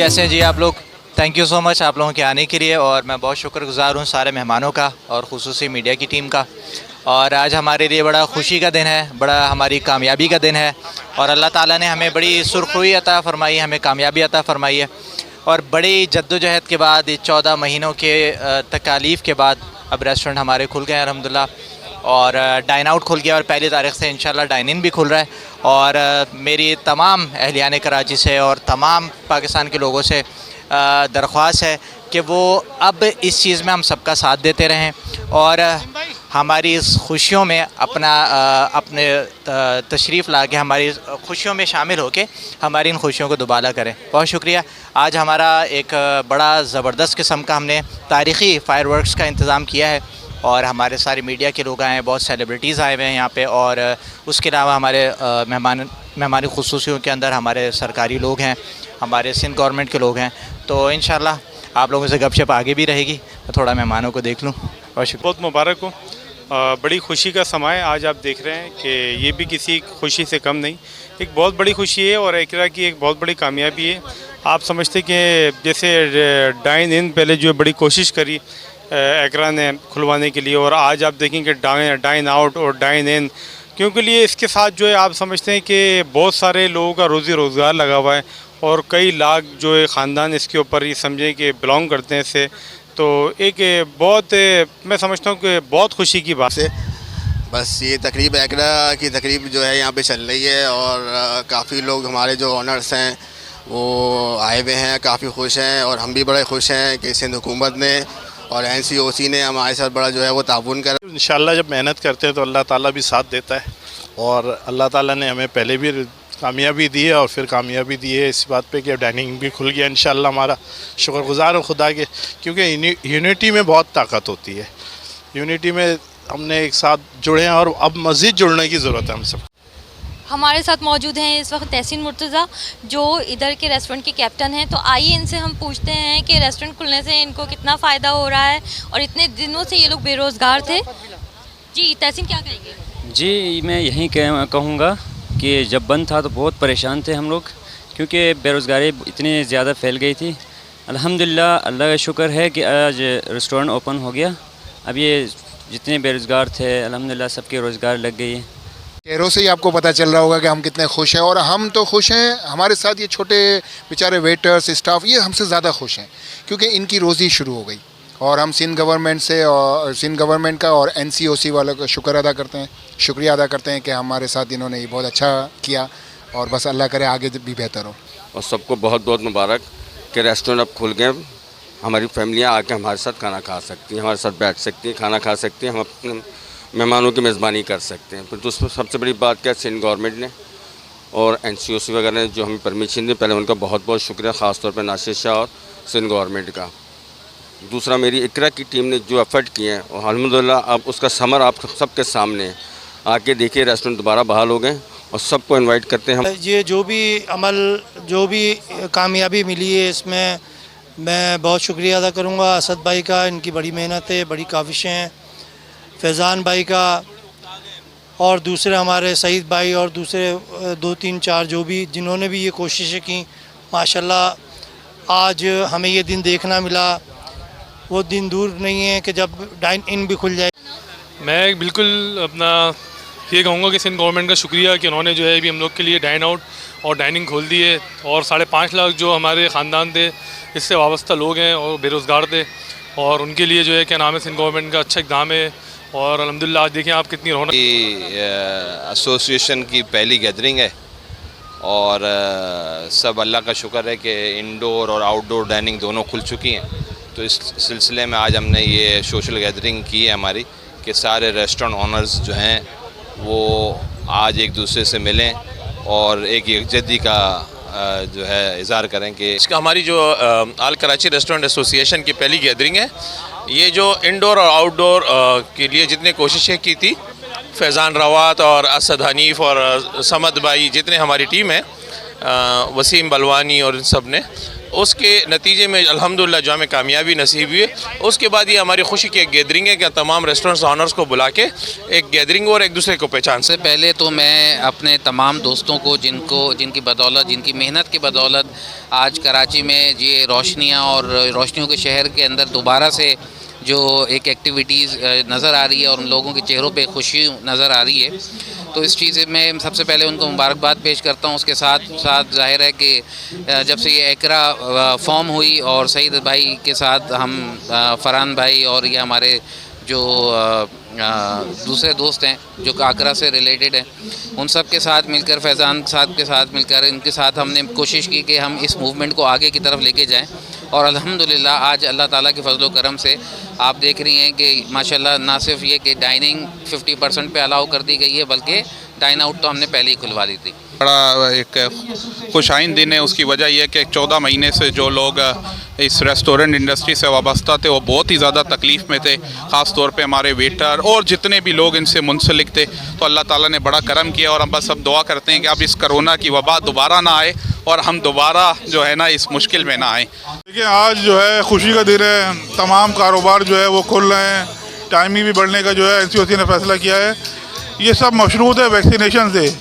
कैसे हैं जी आप लोग? थैंक यू सो मच आप लोगों के आने के लिए, और मैं बहुत शुक्रगुज़ार हूँ सारे मेहमानों का और ख़ुसूसी मीडिया की टीम का। और आज हमारे लिए बड़ा खुशी का दिन है, बड़ा हमारी कामयाबी का दिन है, और अल्लाह ताला ने हमें बड़ी सुरखरुई अता फ़रमाई, हमें कामयाबी अता फ़रमाई है। और बड़ी जद्दोजहद के बाद 14 महीनों के तकालीफ़ के बाद अब रेस्टोरेंट हमारे खुल गए हैं अल्हम्दुलिल्लाह, और डाइन आउट खुल गया और पहली तारीख़ से इंशाल्लाह डाइन इन भी खुल रहा है। और मेरी तमाम अहलियान कराची से और तमाम पाकिस्तान के लोगों से दरख्वास्त है कि वो अब इस चीज़ में हम सबका साथ देते रहें, और हमारी इस खुशियों में अपने तशरीफ़ ला के हमारी खुशियों में शामिल होकर हमारी इन खुशियों को दुबाला करें। बहुत शुक्रिया। आज हमारा एक बड़ा ज़बरदस्त किस्म का हमने तारीख़ी फायरवर्क्स का इंतज़ाम किया है, और हमारे सारे मीडिया के लोग आए हैं, बहुत सेलिब्रिटीज़ आए हुए हैं यहाँ पे, और उसके अलावा हमारे मेहमानी ख़ुसूसियों के अंदर हमारे सरकारी लोग हैं, हमारे सिंध गवर्नमेंट के लोग हैं। तो इंशाल्लाह आप लोगों से गपशप आगे भी रहेगी। मैं थोड़ा मेहमानों को देख लूँ। बहुत मुबारक हो, बड़ी खुशी का समय आज आप देख रहे हैं कि ये भी किसी खुशी से कम नहीं, एक बहुत बड़ी खुशी है और एकरा की एक बहुत बड़ी कामयाबी है। आप समझते कि जैसे डाइन इन पहले जो बड़ी कोशिश करी एकरा ने खुलवाने के लिए, और आज आप देखेंगे डाइन आउट और डाइन इन, क्योंकि लिए इसके साथ जो है आप समझते हैं कि बहुत सारे लोगों का रोज़ी रोज़गार लगा हुआ है, और कई लाख जो है ख़ानदान इसके ऊपर ये समझे कि बिलोंग करते हैं इससे। तो एक बहुत मैं समझता हूँ कि बहुत खुशी की बात है। बस ये तकरीब एकरा की तकरीब जो है यहाँ पे चल रही है, और काफ़ी लोग हमारे जो ऑनर्स हैं वो आए हुए हैं, काफ़ी खुश हैं, और हम भी बड़े खुश हैं कि सिंध हुकूमत ने और NCOC ने हमारे साथ बड़ा जो है वो ताउन करा। इंशाल्लाह जब मेहनत करते हैं तो अल्लाह ताला भी साथ देता है, और अल्लाह ताला ने हमें पहले भी कामयाबी दी है और फिर कामयाबी दी है इस बात पे कि डाइनिंग भी खुल गया इंशाल्लाह। हमारा शुक्रगुज़ार हूँ खुदा के, क्योंकि यूनिटी में बहुत ताकत होती है, यूनिटी में हमने एक साथ जुड़े हैं और अब मज़ीद जुड़ने की ज़रूरत है हम सब। हमारे साथ मौजूद हैं इस वक्त तहसीन मुर्तज़ा, जो इधर के रेस्टोरेंट के कैप्टन हैं। तो आइए इनसे हम पूछते हैं कि रेस्टोरेंट खुलने से इनको कितना फ़ायदा हो रहा है, और इतने दिनों से ये लोग बेरोज़गार थे। जी तहसीन, क्या कहेंगे? जी मैं यही कहूँगा कि जब बंद था तो बहुत परेशान थे हम लोग, क्योंकि बेरोज़गारी इतनी ज़्यादा फैल गई थी। अल्हम्दुलिल्लाह, अल्लाह का शुक्र है कि आज रेस्टोरेंट ओपन हो गया। अब ये जितने बेरोज़गार थे अल्हम्दुलिल्लाह सबके रोज़गार लग गई है। चेहरों से ही आपको पता चल रहा होगा कि हम कितने खुश हैं, और हम तो खुश हैं, हमारे साथ ये छोटे बेचारे वेटर्स स्टाफ ये हमसे ज़्यादा खुश हैं, क्योंकि इनकी रोज़ी शुरू हो गई। और हम सिंध गवर्नमेंट से और सिंध गवर्नमेंट का और NCOC वालों का शुक्रिया अदा करते हैं कि हमारे साथ इन्होंने ये बहुत अच्छा किया, और बस अल्लाह करे आगे भी बेहतर हो। और सबको बहुत बहुत मुबारक कि रेस्टोरेंट अब खुल गए, हमारी फैमिलियाँ आके हमारे साथ खाना खा सकती हैं, हमारे साथ बैठ सकती हैं, खाना खा सकती हैं, हम अपने मेहमानों की मेज़बानी कर सकते हैं। फिर तो उसमें सबसे बड़ी बात क्या, सिंध गवर्नमेंट ने और NCOC वगैरह ने जो हमें परमिशन दी, पहले उनका बहुत बहुत शुक्रिया, ख़ास तौर पर नासिर शाह और सिंध गवर्नमेंट का। दूसरा मेरी इकरा की टीम ने जो एफ़र्ट किए हैं, और अल्हम्दुलिल्लाह अब उसका समर आप सबके सामने है। आके देखिए रेस्टोरेंट दोबारा बहाल हो गए, और सबको इनवाइट करते हैं हम। ये जो भी अमल, जो भी कामयाबी मिली है, इसमें मैं बहुत शुक्रिया अदा करूँगा असद भाई का, इनकी बड़ी मेहनत है, बड़ी काविशें हैं, फैज़ान भाई का, और दूसरे हमारे सईद भाई, और दूसरे 2-3-4 जो भी जिन्होंने भी ये कोशिशें की। माशाल्लाह आज हमें ये दिन देखना मिला, वो दिन दूर नहीं है कि जब डाइन इन भी खुल जाए। मैं बिल्कुल अपना ये कहूँगा कि सिंध गवर्नमेंट का शुक्रिया कि उन्होंने जो है अभी हम लोग के लिए डाइन आउट और डाइनिंग खोल दी है, और 5.5 लाख जो हमारे ख़ानदान थे, इससे वाबस्ता लोग हैं और बेरोज़गार थे, और उनके लिए जो है क्या नाम है, सिंध गवर्नमेंट का अच्छा इक़दाम है। और अल्हम्दुलिल्लाह आज देखें आप कितनी रौनक। एसोसिएशन की पहली गैदरिंग है, और सब अल्लाह का शुक्र है कि इंडोर और आउटडोर डाइनिंग दोनों खुल चुकी हैं। तो इस सिलसिले में आज हमने ये सोशल गैदरिंग की है हमारी, कि सारे रेस्टोरेंट ऑनर्स जो हैं वो आज एक दूसरे से मिलें और एक यकजहती का जो है इज़हार करें कि इसका हमारी जो आल कराची रेस्टोरेंट एसोसिएशन की पहली गैदरिंग है। ये जो इंडोर और आउटडोर के लिए जितने कोशिशें की थी, फैज़ान रवात और असद हनीफ़ और समद भाई, जितने हमारी टीम है, वसीम बलवानी और इन सब ने, उसके नतीजे में अल्हम्दुलिल्लाह जो हमें कामयाबी नसीब हुई है, उसके बाद ये हमारी खुशी की एक गैदरिंग है कि तमाम रेस्टोरेंट्स ऑनर्स को बुला के एक गैदरिंग और एक दूसरे को पहचान से। पहले तो मैं अपने तमाम दोस्तों को जिनकी बदौलत, जिनकी मेहनत की बदौलत आज कराची में ये रोशनियाँ और रोशनियों के शहर के अंदर दोबारा से जो एक एक्टिविटीज़ नज़र आ रही है और उन लोगों के चेहरों पे खुशी नज़र आ रही है, तो इस चीज़ में सबसे पहले उनको मुबारकबाद पेश करता हूँ। उसके साथ साथ जाहिर है कि जब से ये एकरा फॉर्म हुई और सईद भाई के साथ हम फरहान भाई और ये हमारे जो दूसरे दोस्त हैं जो आगरा से रिलेटेड हैं, उन सब के साथ मिलकर, फैज़ान साहब के साथ मिलकर, इनके साथ हमने कोशिश की कि हम इस मूवमेंट को आगे की तरफ लेके जाएं। और अल्हम्दुलिल्लाह आज अल्लाह ताला के फजलो करम से आप देख रही हैं कि माशाल्लाह ना सिर्फ ये कि डाइनिंग 50% पे अलाउ कर दी गई है, बल्कि डाइन आउट तो हमने पहले ही खुलवा दी थी। बड़ा एक खुशाइन दिन है। उसकी वजह यह है कि 14 महीने से जो लोग इस रेस्टोरेंट इंडस्ट्री से वाबस्ता थे वो बहुत ही ज़्यादा तकलीफ़ में थे, ख़ास तौर पे हमारे वेटर और जितने भी लोग इनसे मुंसलिक थे। तो अल्लाह ताला ने बड़ा करम किया और हम बस अब दुआ करते हैं कि अब इस कोरोना की वबा दोबारा ना आए और हम दोबारा जो है ना इस मुश्किल में ना आए। देखिए आज जो है खुशी का दिन है, तमाम कारोबार जो है वो खुल रहे हैं, टाइमिंग भी बढ़ने का जो है NCOC ने फैसला किया है। ये सब मशरूत है वैक्सीनेशन से।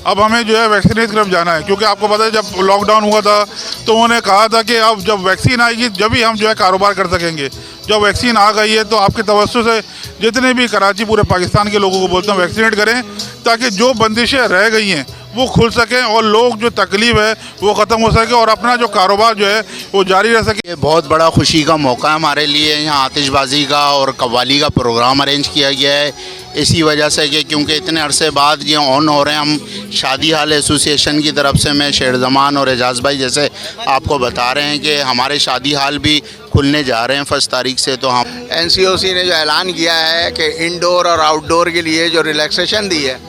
अब हमें जो है वैक्सीनेट की तरफ जाना है, क्योंकि आपको पता है जब लॉकडाउन हुआ था तो उन्होंने कहा था कि अब जब वैक्सीन आएगी जब ही हम जो है कारोबार कर सकेंगे। जब वैक्सीन आ गई है तो आपके तवज्जो से जितने भी कराची पूरे पाकिस्तान के लोगों को बोलते हैं वैक्सीनेट करें, ताकि जो बंदिशें रह गई हैं वो खुल सकें और लोग जो तकलीफ़ है वो ख़त्म हो सके और अपना जो कारोबार जो है वो जारी रह सके। ये बहुत बड़ा खुशी का मौका है हमारे लिए। यहाँ आतिशबाजी का और कव्वाली का प्रोग्राम अरेंज किया गया है इसी वजह से कि क्योंकि इतने अरसे बाद ये ऑन हो रहे हैं। हम शादी हाल एसोसिएशन की तरफ से मैं शेर ज़मान और एजाज़ भाई जैसे आपको बता रहे हैं कि हमारे शादी हाल भी खुलने जा रहे हैं 1 तारीख से। तो हम NCOC ने जो ऐलान किया है कि इंडोर और आउटडोर के लिए जो रिलैक्सेशन दी है,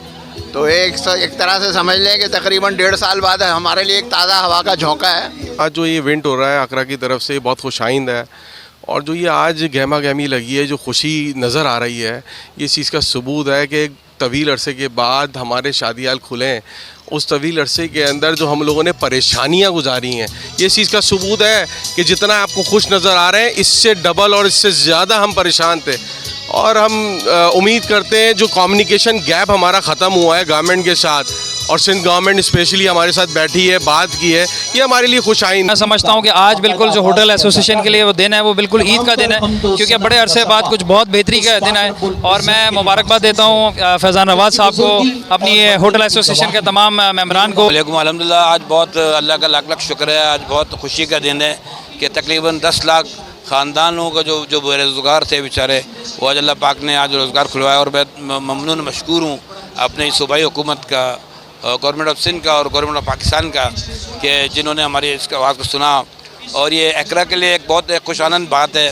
तो एक तरह से समझ लें कि तकरीबन 1.5 साल बाद हमारे लिए एक ताज़ा हवा का झोंका है। आज जो ये इवेंट हो रहा है आगरा की तरफ से बहुत खुशाइंद है, और जो ये आज गहमा गहमी लगी है, जो खुशी नज़र आ रही है, ये इस चीज़ का सबूत है कि तवील अरसे के बाद हमारे शादी हाल खुले हैं। उस तवील अरसे के अंदर जो हम लोगों ने परेशानियां गुजारी हैं, ये इस चीज़ का सबूत है कि जितना आपको खुश नज़र आ रहे हैं इससे डबल और इससे ज़्यादा हम परेशान थे। और हम उम्मीद करते हैं जो कम्युनिकेशन गैप हमारा ख़त्म हुआ है गवर्नमेंट के साथ, और सिंध गवर्नमेंट स्पेशली हमारे साथ बैठी है, बात की है, ये हमारे लिए खुशाइन। मैं समझता हूँ कि आज बिल्कुल जो होटल एसोसिएशन के लिए वो दिन है वो बिल्कुल ईद का दिन है, क्योंकि बड़े अरसे बाद कुछ बहुत बेहतरी का दिन है। और मैं मुबारकबाद देता हूँ फैज़ान रवाद साहब को, अपनी होटल एसोसिएशन के तमाम मेम्बरान को। अल्हम्दुलिल्लाह आज बहुत अल्लाह का लाख लाख शुक्र है। आज बहुत खुशी का दिन है कि तकरीबन 10 लाख ख़ानदानों का जो बेरोज़गार थे बेचारे, वो आज अल्लाह पाक ने आज रोज़गार खुलवाया। और मैं ममनून मशकूर हूँ अपने सूबाई हुकूमत का, गवर्नमेंट ऑफ सिंध का और गवर्नमेंट ऑफ पाकिस्तान का, कि जिन्होंने हमारी इस आवाज़ को सुना। और ये एकरा के लिए एक बहुत खुश आनंद बात है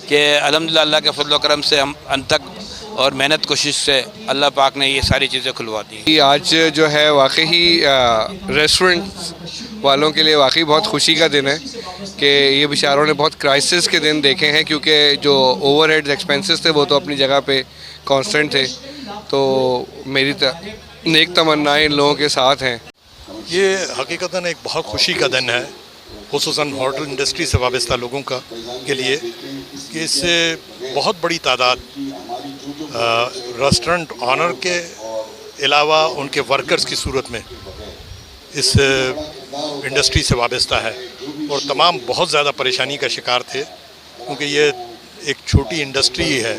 कि अल्हम्दुलिल्लाह अल्लाह के फजल करम से हम अंत तक और मेहनत कोशिश से अल्लाह पाक ने ये सारी चीज़ें खुलवा दी। आज जो है वाकई रेस्टोरेंट वालों के लिए वाकई बहुत खुशी का दिन है कि ये बेचारों ने बहुत क्राइसिस के दिन देखे हैं, क्योंकि जो ओवरहेड एक्सपेंसेस थे वो तो अपनी जगह पे कांस्टेंट थे। तो मेरी नेक तमन्नाएं इन लोगों के साथ हैं। ये हकीकतन एक बहुत खुशी का दिन है, खुसूसन होटल इंडस्ट्री से वाबस्ता लोगों का के लिए, कि इससे बहुत बड़ी तादाद रेस्टोरेंट ऑनर के अलावा उनके वर्कर्स की सूरत में इस इंडस्ट्री से वाबस्ता है, और तमाम बहुत ज़्यादा परेशानी का शिकार थे, क्योंकि ये एक छोटी इंडस्ट्री है।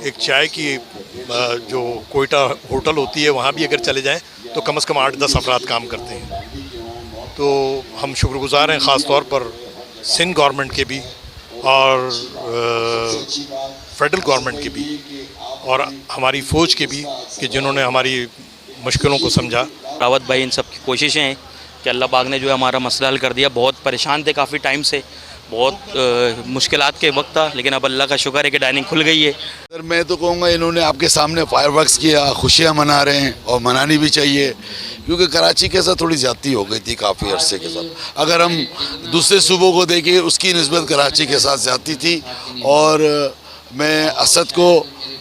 एक चाय की जो कोयटा होटल होती है वहाँ भी अगर चले जाएं तो कम से कम 8-10 अफराद काम करते हैं। तो हम शुक्रगुज़ार हैं ख़ास तौर पर सिंध गवर्नमेंट के भी और फेडरल गवर्नमेंट के भी और हमारी फ़ौज के भी, कि जिन्होंने हमारी मुश्किलों को समझा। रावत भाई इन सब की कोशिशें हैं कि अल्लाह पाक ने जो है हमारा मसला हल कर दिया। बहुत परेशान थे काफ़ी टाइम से, बहुत मुश्किलात के वक्त था, लेकिन अब अल्लाह का शुक्र है कि डाइनिंग खुल गई है। सर मैं तो कहूँगा इन्होंने आपके सामने फायरवर्क्स किया, खुशियाँ मना रहे हैं और मनानी भी चाहिए, क्योंकि कराची के साथ थोड़ी ज़्यादती हो गई थी काफ़ी अरसे के साथ। अगर हम दूसरे सूबों को देखें उसकी निस्बत कराची के साथ ज़्यादती थी। और मैं असद को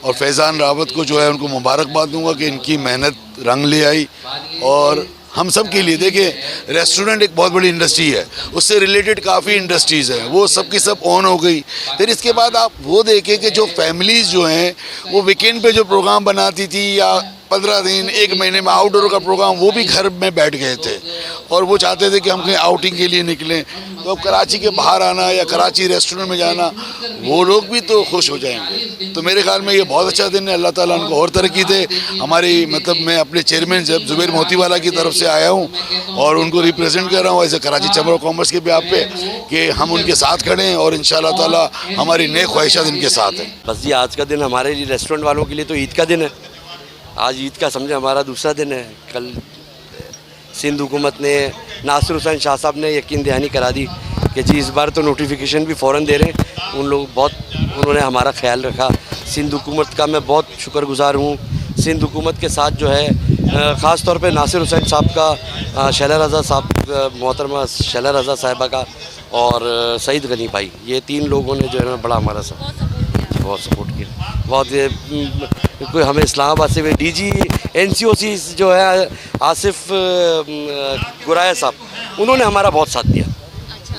और फैज़ान रावत को जो है उनको मुबारकबाद दूंगा कि इनकी मेहनत रंग ले आई। और हम सब के लिए। देखिए, रेस्टोरेंट एक बहुत बड़ी इंडस्ट्री है, उससे रिलेटेड काफ़ी इंडस्ट्रीज़ हैं, वो सब की सब ऑन हो गई। फिर इसके बाद आप वो देखें कि जो फैमिलीज़ जो हैं वो वीकेंड पे जो प्रोग्राम बनाती थी या 15 दिन 1 महीने में आउटडोर का प्रोग्राम, वो भी घर में बैठ गए थे और वो चाहते थे कि हम कहीं आउटिंग के लिए निकलें। तो अब कराची के बाहर आना या कराची रेस्टोरेंट में जाना, वो लोग भी तो खुश हो जाएंगे। तो मेरे ख्याल में ये बहुत अच्छा दिन है। अल्लाह ताला उनको और तरक्की दे। हमारी मतलब मैं अपने चेयरमैन जुबैर मोतीवाला की तरफ से आया हूँ और उनको रिप्रेजेंट कर रहा हूँ as a Karachi chamber of commerce के बेहाफ पे कि हम उनके साथ खड़े हैं और इंशाल्लाह ताला हमारी नेक ख्वाहिशात इनके साथ हैं। बस जी, आज का दिन हमारे लिए रेस्टोरेंट वालों के लिए तो ईद का दिन है। आज ईद का समझे हमारा दूसरा दिन है। कल सिंध हुकूमत ने, नासिर हुसैन शाह साहब ने यकीन दहानी करा दी कि जी इस बार तो नोटिफिकेशन भी फ़ौरन दे रहे हैं। उन लोग उन्होंने हमारा ख्याल रखा। सिंध हुकूमत का मैं बहुत शुक्रगुज़ार हूँ। सिंध हुकूमत के साथ जो है ख़ास तौर पे नासिर हुसैन साहब का, शैला रज़ा साहब, मोहतरमा शैला रज़ा साहिबा का और सईद गनी भाई, ये 3 लोगों ने जो है ना बड़ा हमारा बहुत सपोर्ट किया। बहुत कोई हमें इस्लामाबाद से DG NCOC जो है आसिफ गुराया साहब, उन्होंने हमारा बहुत साथ दिया।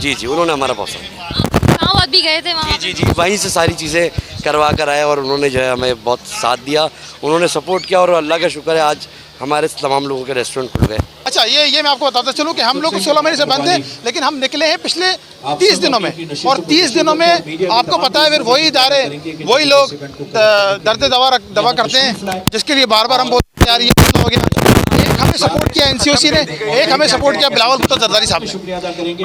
जी जी, उन्होंने हमारा बहुत साथ दिया। इस्लामाबाद भी गए थे वहाँ? जी, वहीं से सारी चीज़ें करवा कर आए और उन्होंने जो है हमें बहुत साथ दिया, उन्होंने सपोर्ट किया और अल्लाह का शुक्र है आज हमारे तमाम लोगों के रेस्टोरेंट खुल गए। अच्छा, ये मैं आपको बताता चलूँ कि हम लोग 16 महीने से बंद हैं, लेकिन हम निकले हैं पिछले 30 दिनों में, और 30 दिनों में आपको पता है फिर वही इदारे, वही लोग दर्द दवा करते हैं, जिसके लिए बार बार हम बोलते हैं यार ये हो गया। एक हमें सपोर्ट किया NCOC ने, एक हमें सपोर्ट किया बिलावल भुट्टो जरदारी साहब ने,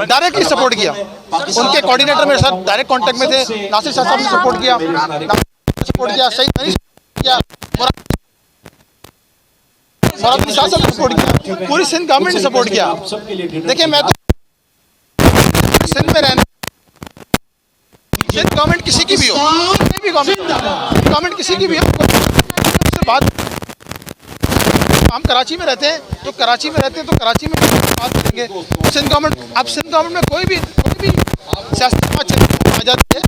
डायरेक्टली सपोर्ट किया। उनके कोऑर्डिनेटर मेरे साथ डायरेक्ट कांटेक्ट में थे। नासिर शाह साहब ने सपोर्ट किया, सईद गनी किया, सपोर्ट किया, पूरी सिंध गवर्नमेंट ने सपोर्ट किया। देखिए, मैं तो सिंध में रहने, सिंध गवर्नमेंट किसी की भी हो, गवर्नमेंट किसी की भी हो, बात, हम कराची में रहते हैं तो कराची में बात करेंगे। सिंध गवर्नमेंट, अब सिंध गवर्नमेंट में कोई भी सियासत बात आ जाती है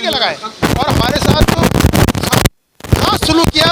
लगाए और हमारे साथ तो हाँ सुलूक किया।